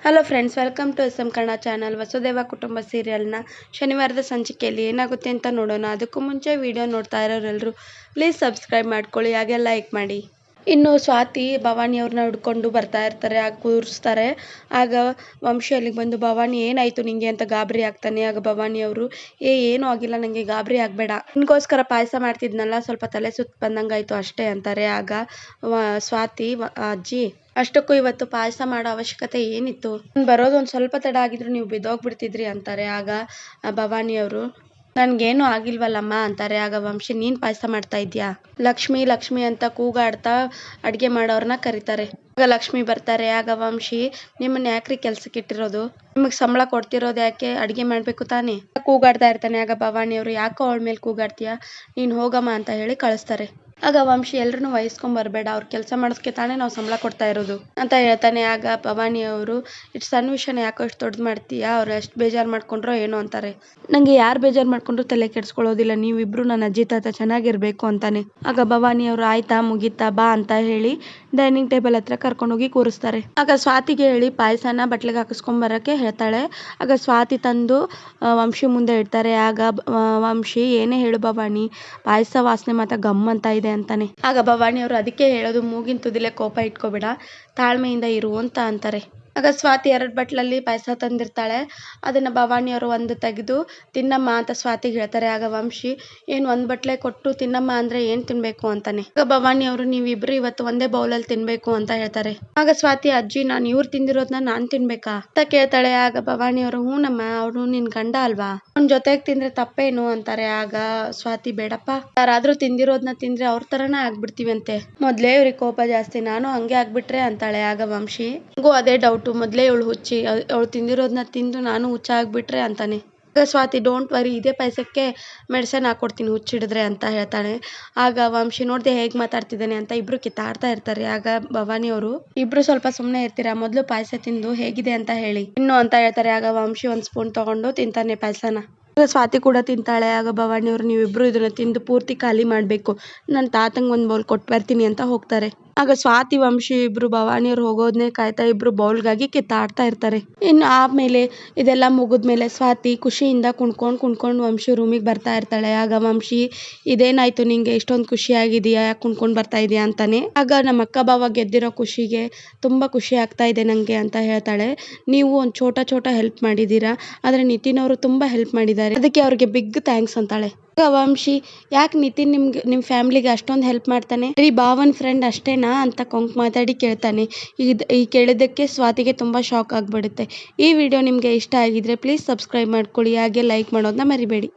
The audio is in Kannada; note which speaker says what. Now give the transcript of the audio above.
Speaker 1: Hello friends, welcome to S M Kannada channel. Vasudeva Kutumba ಸೀರಿಯಲ್ನ ಶನಿವಾರದ ಸಂಚಿಕೆಯಲ್ಲಿ ಏನಾಗುತ್ತೆ ಅಂತ ನೋಡೋಣ. ಅದಕ್ಕೂ ಮುಂಚೆ ವಿಡಿಯೋ ನೋಡ್ತಾ ಇರೋರೆಲ್ಲರೂ ಪ್ಲೀಸ್ ಸಬ್ಸ್ಕ್ರೈಬ್ ಮಾಡ್ಕೊಳ್ಳಿ, ಹಾಗೆ ಲೈಕ್ ಮಾಡಿ. ಇನ್ನು ಸ್ವಾತಿ ಭವಾನಿಯವ್ರನ್ನ ಹುಡ್ಕೊಂಡು ಬರ್ತಾ ಇರ್ತಾರೆ. ಆಗ ಕೂರಿಸ್ತಾರೆ. ಆಗ ವಂಶಿ ಅಲ್ಲಿಗೆ ಬಂದು, ಭವಾನಿ ಏನಾಯಿತು ನಿಂಗೆ ಅಂತ ಗಾಬರಿ ಆಗ್ತಾನೆ. ಆಗ ಭವಾನಿಯವರು, ಏನೂ ಆಗಿಲ್ಲ, ನನಗೆ ಗಾಬರಿ ಆಗಬೇಡ, ನಿನಗೋಸ್ಕರ ಪಾಯಸ ಮಾಡ್ತಿದ್ನಲ್ಲ, ಸ್ವಲ್ಪ ತಲೆ ಸುತ್ತ ಬಂದಂಗಾಯ್ತು ಅಷ್ಟೇ ಅಂತಾರೆ. ಆಗ ಸ್ವಾತಿ, ಅಜ್ಜಿ ಅಷ್ಟಕ್ಕೂ ಇವತ್ತು ಪಾಯಸ ಮಾಡೋ ಅವಶ್ಯಕತೆ ಏನಿತ್ತು, ಬರೋದು ಒಂದು ಸ್ವಲ್ಪ ತಡ ಆಗಿದ್ರು ನೀವು ಬಿದ್ದೋಗ್ಬಿಡ್ತಿದ್ರಿ ಅಂತಾರೆ. ಆಗ ಭವಾನಿಯವರು, ನನ್ಗೇನು ಆಗಿಲ್ವಲ್ಲಮ್ಮ ಅಂತಾರೆ. ಆಗ ವಂಶಿ, ನೀನ್ ಪಾಯಸ ಮಾಡ್ತಾ ಇದ್ಯಾ? ಲಕ್ಷ್ಮಿ ಲಕ್ಷ್ಮಿ ಅಂತ ಕೂಗಾಡ್ತಾ ಅಡ್ಗೆ ಮಾಡೋರ್ನ ಕರೀತಾರೆ. ಆಗ ಲಕ್ಷ್ಮಿ ಬರ್ತಾರೆ. ಆಗ ವಂಶಿ, ನಿಮ್ಮನ್ನ ಯಾಕ್ರಿ ಕೆಲ್ಸಕ್ಕೆ ಇಟ್ಟಿರೋದು? ನಿಮಗ್ ಸಂಬಳ ಕೊಡ್ತಿರೋದು ಯಾಕೆ? ಅಡ್ಗೆ ಮಾಡ್ಬೇಕು ತಾನೇ? ಕೂಗಾಡ್ತಾ ಇರ್ತಾನೆ. ಆಗ ಭವಾನಿಯವರು, ಯಾಕೋ ಅವಳ ಮೇಲೆ ಕೂಗಾಡ್ತೀಯ, ನೀನ್ ಹೋಗಮ್ಮ ಅಂತ ಹೇಳಿ ಕಳಿಸ್ತಾರೆ. ಆಗ ವಂಶಿ, ಎಲ್ರನ್ನೂ ವಹಿಸ್ಕೊಂಡ್ ಬರಬೇಡ, ಅವ್ರು ಕೆಲಸ ಮಾಡೋದಕ್ಕೆ ತಾನೇ ನಾವು ಸಂಬಳ ಕೊಡ್ತಾ ಇರೋದು ಅಂತ ಹೇಳ್ತಾನೆ. ಆಗ ಭವಾನಿಯವರು, ಇಷ್ಟು ಸಣ್ಣ ವಿಷಯನ ಯಾಕೋ ಇಷ್ಟು ದೊಡ್ಡದು ಮಾಡ್ತೀಯಾ, ಅವ್ರು ಎಷ್ಟು ಬೇಜಾರು ಮಾಡ್ಕೊಂಡ್ರೋ ಏನೋ ಅಂತಾರೆ. ನಂಗೆ ಯಾರು ಬೇಜಾರು ಮಾಡ್ಕೊಂಡ್ರು ತಲೆ ಕೆಡ್ಸ್ಕೊಳ್ಳೋದಿಲ್ಲ, ನೀವಿಬ್ರು ನನ್ನ ಅಜ್ಜಿ ತಾತ ಚೆನ್ನಾಗಿರ್ಬೇಕು ಅಂತಾನೆ. ಆಗ ಭವಾನಿಯವರು, ಆಯ್ತಾ ಮುಗೀತಾ ಬಾ ಅಂತ ಹೇಳಿ ಡೈನಿಂಗ್ ಟೇಬಲ್ ಹತ್ರ ಕರ್ಕೊಂಡೋಗಿ ಕೂರಿಸ್ತಾರೆ. ಆಗ ಸ್ವಾತಿಗೆ ಹೇಳಿ ಪಾಯಸನ ಬಟ್ಲಿಗೆ ಹಾಕಿಸ್ಕೊಂಡ್ ಬರಕ್ಕೆ ಹೇಳ್ತಾಳೆ. ಆಗ ಸ್ವಾತಿ ತಂದು ವಂಶಿ ಮುಂದೆ ಇಡ್ತಾರೆ. ಆಗ ವಂಶಿ, ಏನೇ ಹೇಳು ಭವಾನಿ, ಪಾಯಸ ವಾಸನೆ ಮಾತ್ರ ಗಮ್ ಅಂತ ಇದೆ ಅಂತಾನೆ. ಆಗ ಭವಾನಿಯವರು, ಅದಕ್ಕೆ ಹೇಳೋದು, ಮೂಗಿನ ತುದಿಲೆ ಕೋಪ ಇಟ್ಕೋಬೇಡ, ತಾಳ್ಮೆಯಿಂದ ಇರು ಅಂತ ಅಂತಾರೆ. ಆಗ ಸ್ವಾತಿ 2 ಬಟ್ಲಲ್ಲಿ ಪಾಯಸ ತಂದಿರ್ತಾಳೆ. ಅದನ್ನ ಭವಾನಿಯವರು ಒಂದು ತೆಗೆದು ತಿನ್ನಮ್ಮ ಅಂತ ಸ್ವಾತಿಗೆ ಹೇಳ್ತಾರೆ. ಆಗ ವಂಶಿ, ಏನು 1 ಬಟ್ಲೆ ಕೊಟ್ಟು ತಿನ್ನಮ್ಮ ಅಂದ್ರೆ ಏನ್ ತಿನ್ಬೇಕು ಅಂತಾನೆ. ಆಗ ಭವಾನಿಯವರು, ನೀವಿಬ್ರು ಇವತ್ತು ಒಂದೇ ಬೌಲಲ್ಲಿ ತಿನ್ಬೇಕು ಅಂತ ಹೇಳ್ತಾರೆ. ಆಗ ಸ್ವಾತಿ, ಅಜ್ಜಿ ನಾನು ಇವ್ರು ತಿಂದಿರೋದನ್ನ ನಾನ್ ತಿನ್ಬೇಕಾ ಅಂತ ಕೇಳ್ತಾಳೆ. ಆಗ ಭವಾನಿಯವರು, ಹೂನಮ್ಮ, ಅವನು ನಿನ್ ಗಂಡ ಅಲ್ವಾ, ಅವ್ನ ಜೊತೆಗೆ ತಿಂದ್ರೆ ತಪ್ಪೇನು ಅಂತಾರೆ. ಆಗ ಸ್ವಾತಿ, ಬೇಡಪ್ಪ, ಯಾರಾದ್ರೂ ತಿಂದಿರೋದನ್ನ ತಿಂದ್ರೆ ಅವ್ರ ತರನೇ ಆಗ್ಬಿಡ್ತೀವಂತೆ, ಮೊದ್ಲೇ ಇವ್ರಿಗೆ ಕೋಪ ಜಾಸ್ತಿ, ನಾನು ಹಂಗೆ ಆಗ್ಬಿಟ್ರೆ ಅಂತಾಳೆ. ಆಗ ವಂಶಿ, ನಂಗೂ ಅದೇ ಡೌಟು, ಮೊದ್ಲೇ ಇವಳು ಹುಚ್ಚಿ, ಅವಳು ತಿಂದಿರೋದನ್ನ ತಿಂದು ನಾನು ಹುಚ್ಚ ಆಗ್ಬಿಟ್ರೆ ಅಂತಾನೆ. ಆಗ ಸ್ವಾತಿ, ಡೋಂಟ್ ವರಿ, ಇದೇ ಪಾಯಸಕ್ಕೆ ಮೆಡಿಸನ್ ಹಾಕೊಡ್ತೀನಿ ಹುಚ್ಚಿಡಿದ್ರೆ ಅಂತ ಹೇಳ್ತಾಳೆ. ಆಗ ವಂಶಿ, ನೋಡ್ದೆ ಹೇಗ್ ಮಾತಾಡ್ತಿದ್ದಾನೆ ಅಂತ ಇಬ್ರು ಕಿತ್ತಾಡ್ತಾ ಇರ್ತಾರೆ. ಆಗ ಭವಾನಿಯವರು, ಇಬ್ರು ಸ್ವಲ್ಪ ಸುಮ್ಮನೆ ಇರ್ತೀರಾ, ಮೊದಲು ಪಾಯಸ ತಿಂದು ಹೇಗಿದೆ ಅಂತ ಹೇಳಿ ಇನ್ನು ಅಂತ ಹೇಳ್ತಾರೆ. ಆಗ ವಂಶಿ 1 ಸ್ಪೂನ್ ತಗೊಂಡು ತಿಂತಾನೆ ಪಾಯಸನ. ಆಗ ಸ್ವಾತಿ ಕೂಡ ತಿಂತಾಳೆ. ಆಗ ಭವಾನಿಯವರು, ನೀವಿಬ್ರು ಇದನ್ನ ತಿಂದು ಪೂರ್ತಿ ಖಾಲಿ ಮಾಡ್ಬೇಕು, ನನ್ನ ತಾತಂಗೆ 1 ಬೌಲ್ ಕೊಟ್ಟು ಬರ್ತೀನಿ ಅಂತ ಹೋಗ್ತಾರೆ. ಆಗ ಸ್ವಾತಿ ವಂಶಿ ಇಬ್ರು ಭವಾನಿಯವ್ರು ಹೋಗೋದನ್ನೇ ಕಾಯ್ತಾ ಇಬ್ರು ಬೌಲ್ಗಾಗಿ ಕಿತ್ತಾಡ್ತಾ ಇರ್ತಾರೆ. ಇನ್ನು ಆಮೇಲೆ ಇದೆಲ್ಲ ಮುಗಿದ್ಮೇಲೆ ಸ್ವಾತಿ ಖುಷಿಯಿಂದ ಕುಣ್ಕೊಂಡು ವಂಶಿ ರೂಮಿಗೆ ಬರ್ತಾ ಇರ್ತಾಳೆ. ಆಗ ವಂಶಿ, ಇದೇನಾಯ್ತು ನಿಂಗೆ, ಇಷ್ಟೊಂದು ಖುಷಿ ಆಗಿದೆಯಾ, ಯಾಕೆ ಕುಣ್ಕೊಂಡು ಬರ್ತಾ ಇದೆಯಾ ಅಂತಾನೆ. ಆಗ ನಮ್ಮ ಅಕ್ಕ ಬಾವ ಗೆದ್ದಿರೋ ಖುಷಿಗೆ ತುಂಬಾ ಖುಷಿ ಆಗ್ತಾ ಇದೆ ನಂಗೆ ಅಂತ ಹೇಳ್ತಾಳೆ. ನೀವು ಒಂದು ಛೋಟ ಹೆಲ್ಪ್ ಮಾಡಿದೀರಾ, ಆದ್ರೆ ನಿತಿನ್ ಅವರು ತುಂಬಾ ಹೆಲ್ಪ್ ಮಾಡಿದ್ದಾರೆ, ಅದಕ್ಕೆ ಅವ್ರಿಗೆ ಬಿಗ್ ಥ್ಯಾಂಕ್ಸ್ ಅಂತಾಳೆ. ಆಗ ವಂಶಿ, ಯಾಕೆ ನಿತಿನ್ ನಿಮ್ ಫ್ಯಾಮಿಲಿಗೆ ಅಷ್ಟೊಂದು ಹೆಲ್ಪ್ ಮಾಡ್ತಾನೆ, ಬರೀ ಭಾವನ್ ಫ್ರೆಂಡ್ ಅಷ್ಟೇನಾ ಅಂತ ಕೊಂಕ್ ಮಾತಾಡಿ ಕೇಳ್ತಾನೆ. ಈ ಕೇಳಿದ್ದಕ್ಕೆ ಸ್ವಾತಿಗೆ ತುಂಬಾ ಶಾಕ್ ಆಗ್ಬಿಡುತ್ತೆ. ಈ ವಿಡಿಯೋ ನಿಮ್ಗೆ ಇಷ್ಟ ಆಗಿದ್ರೆ ಪ್ಲೀಸ್ ಸಬ್ಸ್ಕ್ರೈಬ್ ಮಾಡ್ಕೊಳ್ಳಿ, ಹಾಗೆ ಲೈಕ್ ಮಾಡೋದನ್ನ ಮರಿಬೇಡಿ.